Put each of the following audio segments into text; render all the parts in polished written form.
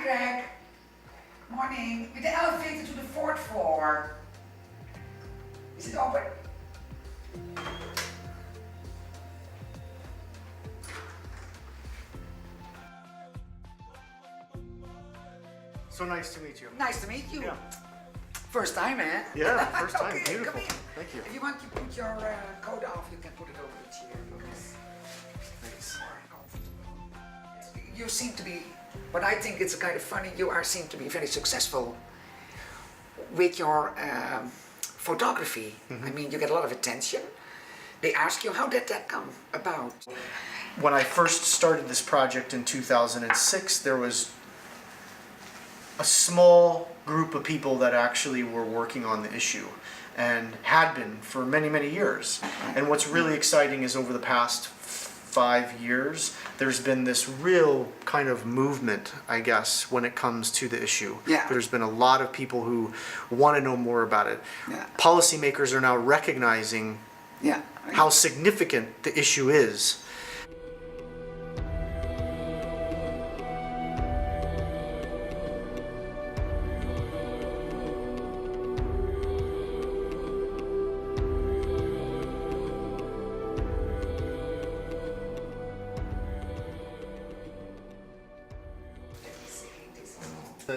Greg. Morning. With the elevator to the fourth floor. Is it open? So nice to meet you. Nice to meet you. Yeah. First time, eh? Yeah, first time. Okay, Beautiful. come in. Thank you. If you want to put your coat off, you can put it over the chair. Because Thanks. you seem to be, but I think it's kind of funny, seem to be very successful with your photography. I mean, you get a lot of attention. They ask you, how did that come about? When I first started this project in 2006, there was a small group of people that actually were working on the issue and had been for many, many years. And what's really exciting is over the past 5 years, there's been this real kind of movement, I guess, when it comes to the issue. Yeah. There's been a lot of people who want to know more about it. Yeah. Policymakers are now recognizing Yeah. how significant the issue is.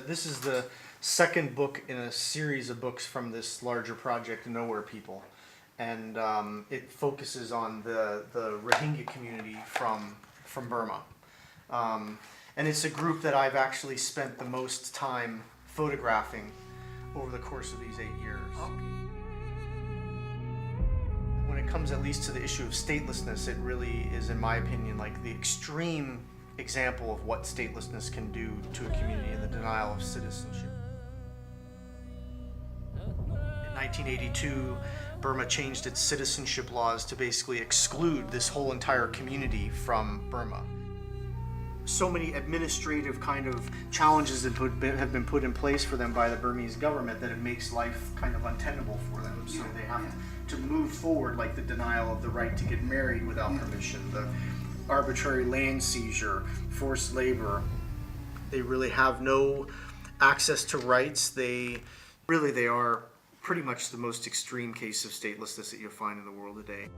This is the second book in a series of books from this larger project, Nowhere People. And it focuses on the Rohingya community from Burma. And it's a group that I've actually spent the most time photographing over the course of these 8 years. When it comes at least to the issue of statelessness, it really is, in my opinion, like the extreme example of what statelessness can do to a community and the denial of citizenship. In 1982, Burma changed its citizenship laws to basically exclude this whole entire community from Burma. So many administrative kind of challenges that have been put in place for them by the Burmese government that it makes life kind of untenable for them. So they have to move forward, like the denial of the right to get married without permission, the arbitrary land seizure, forced labor. They really have no access to rights. They are pretty much the most extreme case of statelessness that you'll find in the world today.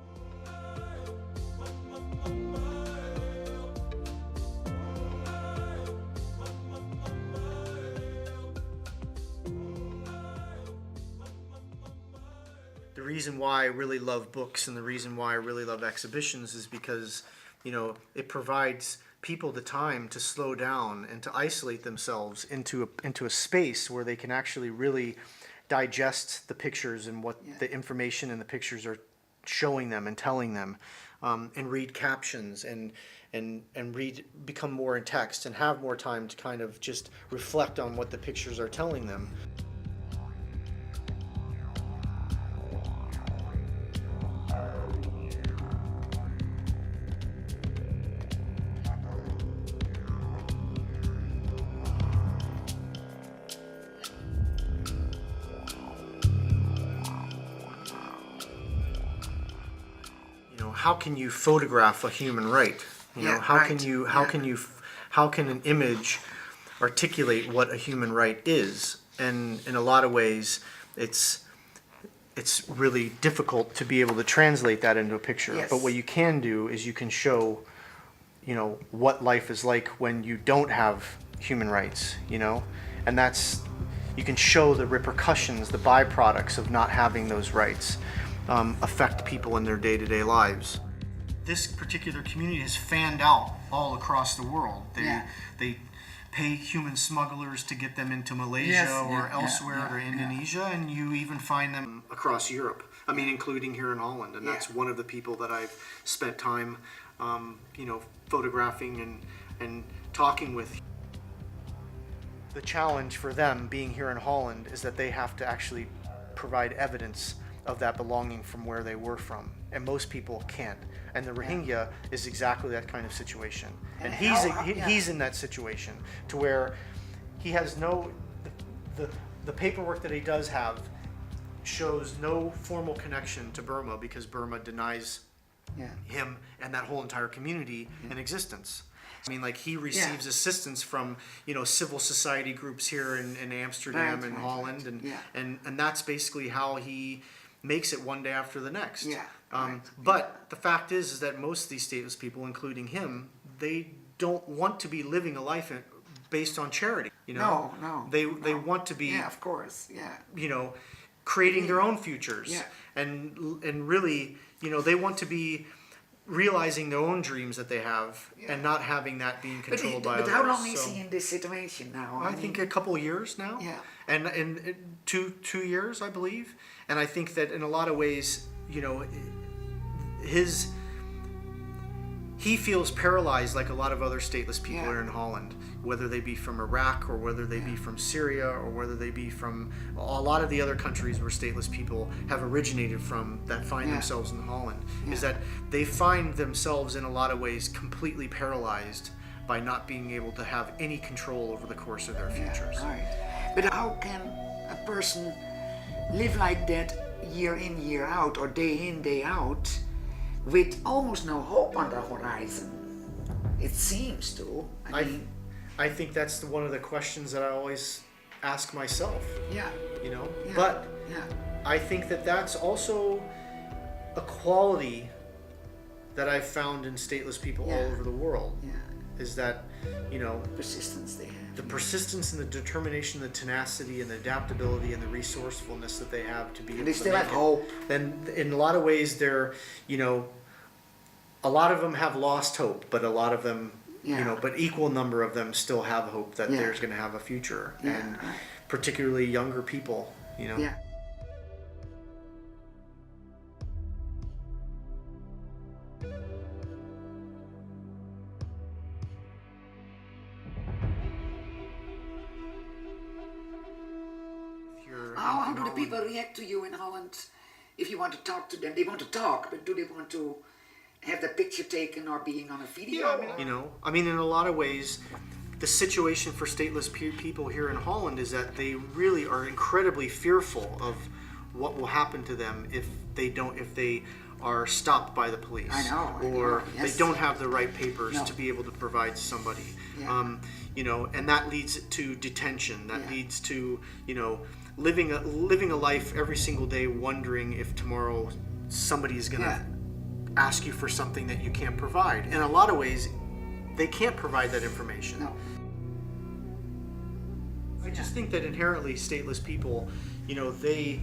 The reason why I really love books and the reason why I really love exhibitions is because, you know, it provides people the time to slow down and to isolate themselves into a space where they can actually really digest the pictures and what the information in the pictures are showing them and telling them, and read captions and become more in text and have more time to kind of just reflect on what the pictures are telling them. How can you photograph a human right? How can an image articulate what a human right is? And in a lot of ways, it's really difficult to be able to translate that into a picture. Yes. But what you can do is you can show, what life is like when you don't have human rights, and you can show the repercussions, the byproducts of not having those rights. Affect people in their day-to-day lives. This particular community has fanned out all across the world. They pay human smugglers to get them into Malaysia or elsewhere or Indonesia, and you even find them across Europe. I mean, including here in Holland, and that's one of the people that I've spent time, photographing and talking with. The challenge for them being here in Holland is that they have to actually provide evidence of that belonging from where they were from, and most people can't. And the Rohingya is exactly that kind of situation, and he's in that situation to where he has the paperwork that he does have shows no formal connection to Burma because Burma denies him and that whole entire community an existence. I mean, like, he receives assistance from, civil society groups here in Amsterdam and Holland, and that's basically how he makes it one day after the next. But the fact is that most of these stateless people, including him, they don't want to be living a life based on charity. No. They want to be, of course, creating their own futures, and really, they want to be realizing their own dreams that they have, and not having that being controlled by others. But how long is he in this situation now? I think a couple of years now. And in two years, I believe. And I think that in a lot of ways, he feels paralyzed like a lot of other stateless people are in Holland, whether they be from Iraq or whether they be from Syria or whether they be from a lot of the other countries where stateless people have originated from that find themselves in Holland, is that they find themselves in a lot of ways completely paralyzed by not being able to have any control over the course of their futures. But how can a person live like that year in, year out, or day in, day out, with almost no hope on the horizon? It seems to. I think that's one of the questions that I always ask myself. But But I think that that's also a quality that I've found in stateless people all over the world. Is that, persistence they have. the persistence and the determination, the tenacity and the adaptability and the resourcefulness that they have to be able They to still make have it. hope. Then in a lot of ways they're, a lot of them have lost hope, but a lot of them, but equal number of them still have hope that there's going to have a future, and particularly younger people, How do the people react to you in Holland? If you want to talk to them, they want to talk, but do they want to have the picture taken or being on a video? I mean, in a lot of ways, the situation for stateless people here in Holland is that they really are incredibly fearful of what will happen to them if they are stopped by the police. Or they don't have the right papers to be able to provide somebody. And that leads to detention. That leads to, living a life every single day wondering if tomorrow somebody is going to ask you for something that you can't provide. In a lot of ways, they can't provide that information. I just think that inherently stateless people, they,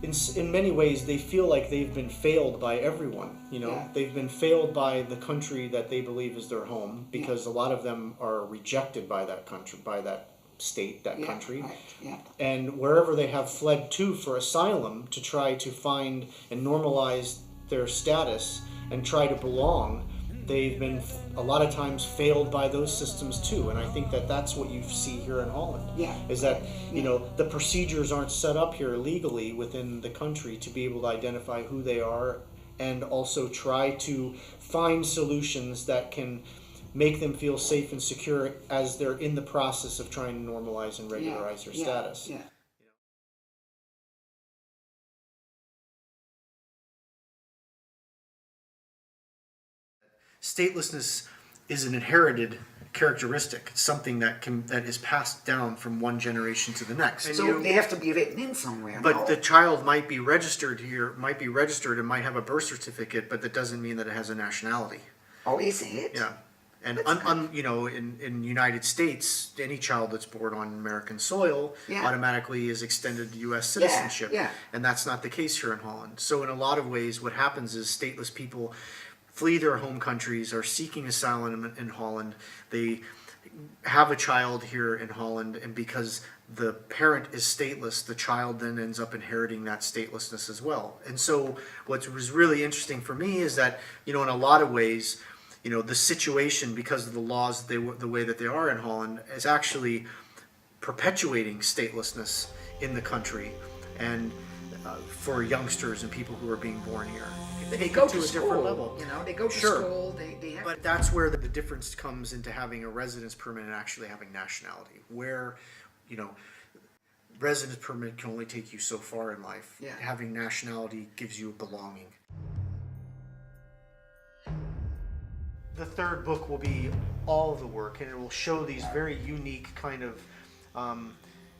in many ways, they feel like they've been failed by everyone. They've been failed by the country that they believe is their home, because a lot of them are rejected by that country, by that state, that country. And wherever they have fled to for asylum to try to find and normalize their status and try to belong, they've been a lot of times failed by those systems too. And I think that that's what you see here in Holland. Is that the procedures aren't set up here legally within the country to be able to identify who they are, and also try to find solutions that can make them feel safe and secure as they're in the process of trying to normalize and regularize their status. Statelessness is an inherited characteristic. It's something that is passed down from one generation to the next. So they have to be written in somewhere. But the child might be registered here, and might have a birth certificate, but that doesn't mean that it has a nationality. Oh, is it? Yeah. And in United States, any child that's born on American soil automatically is extended U.S. citizenship. And that's not the case here in Holland. So in a lot of ways, what happens is stateless people flee their home countries, are seeking asylum in Holland. They have a child here in Holland, and because the parent is stateless, the child then ends up inheriting that statelessness as well. And so what was really interesting for me is that, in a lot of ways, the situation, because of the laws, the way that they are in Holland, is actually perpetuating statelessness in the country, and for youngsters and people who are being born here. They go to a different level. They go to school. They have. But that's where the difference comes into having a residence permit and actually having nationality, where, residence permit can only take you so far in life. Having nationality gives you a belonging. The third book will be all of the work, and it will show these very unique kind of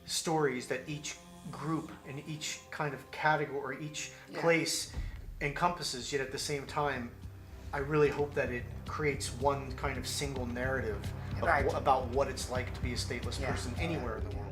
stories that each group and each kind of category, each place encompasses, yet at the same time, I really hope that it creates one kind of single narrative of about what it's like to be a stateless person anywhere in the world.